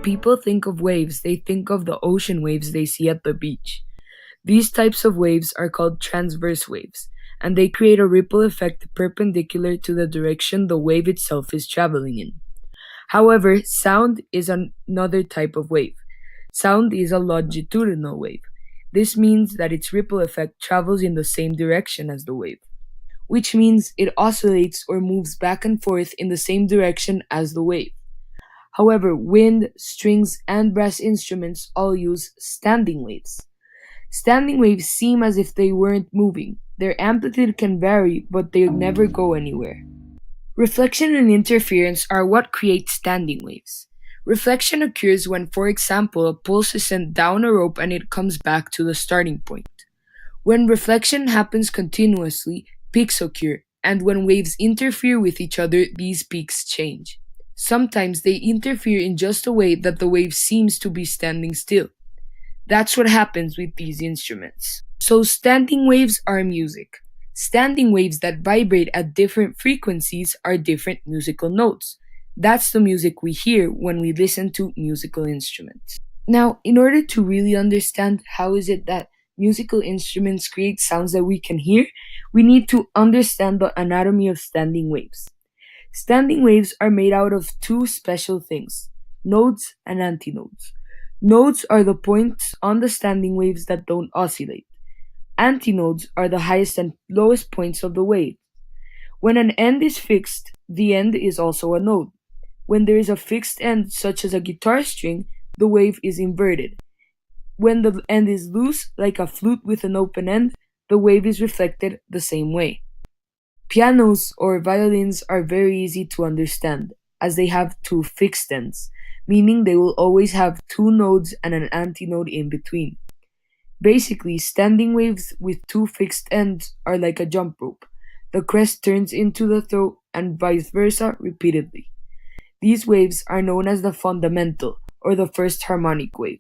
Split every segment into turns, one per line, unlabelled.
people think of waves, they think of the ocean waves they see at the beach. These types of waves are called transverse waves, and they create a ripple effect perpendicular to the direction the wave itself is traveling in. However, sound is another type of wave. Sound is a longitudinal wave. This means that its ripple effect travels in the same direction as the wave, which means it oscillates or moves back and forth in the same direction as the wave. However, wind, strings, and brass instruments all use standing waves. Standing waves seem as if they weren't moving. Their amplitude can vary, but they never go anywhere. Reflection and interference are what create standing waves. Reflection occurs when, for example, a pulse is sent down a rope and it comes back to the starting point. When reflection happens continuously, peaks occur, and when waves interfere with each other, these peaks change. Sometimes they interfere in just a way that the wave seems to be standing still. That's what happens with these instruments. So standing waves are music. Standing waves that vibrate at different frequencies are different musical notes. That's the music we hear when we listen to musical instruments. Now, in order to really understand how is it that musical instruments create sounds that we can hear, we need to understand the anatomy of standing waves. Standing waves are made out of two special things, nodes and antinodes. Nodes are the points on the standing waves that don't oscillate. Antinodes are the highest and lowest points of the wave. When an end is fixed, the end is also a node. When there is a fixed end, such as a guitar string, the wave is inverted. When the end is loose, like a flute with an open end, the wave is reflected the same way. Pianos or violins are very easy to understand, as they have two fixed ends, meaning they will always have two nodes and an antinode in between. Basically, standing waves with two fixed ends are like a jump rope. The crest turns into the throat and vice versa repeatedly. These waves are known as the fundamental, or the first harmonic wave.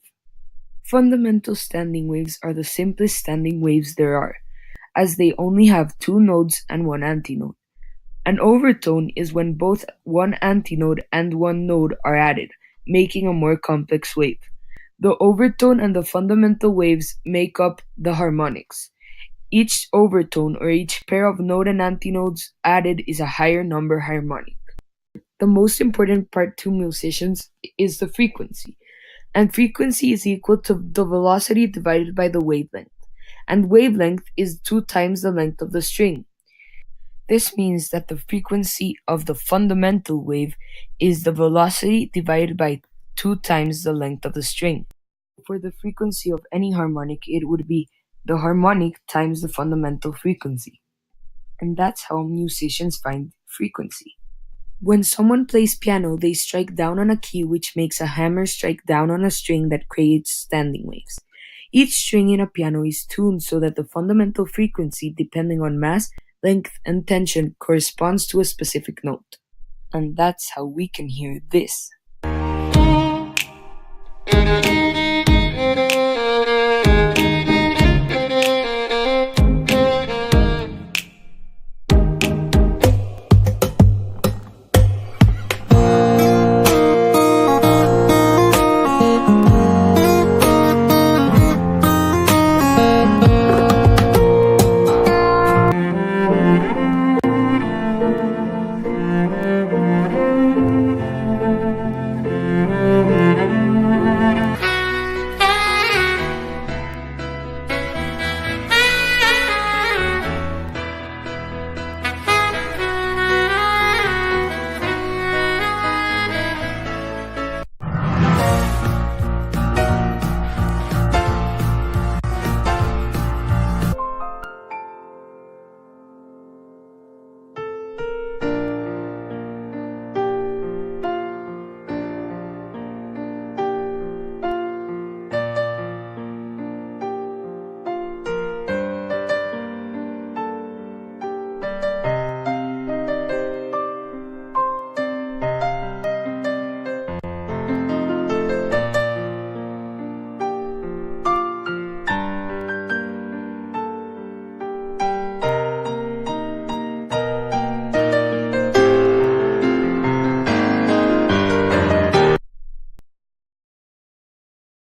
Fundamental standing waves are the simplest standing waves there are, as they only have two nodes and one antinode. An overtone is when both one antinode and one node are added, making a more complex wave. The overtone and the fundamental waves make up the harmonics. Each overtone or each pair of node and antinodes added is a higher number harmonic. The most important part to musicians is the frequency, and frequency is equal to the velocity divided by the wavelength, and wavelength is 2 times the length of the string. This means that the frequency of the fundamental wave is the velocity divided by 2 times the length of the string. For the frequency of any harmonic, it would be the harmonic times the fundamental frequency. And that's how musicians find frequency. When someone plays piano, they strike down on a key which makes a hammer strike down on a string that creates standing waves. Each string in a piano is tuned so that the fundamental frequency, depending on mass, length, and tension, corresponds to a specific note. And that's how we can hear this.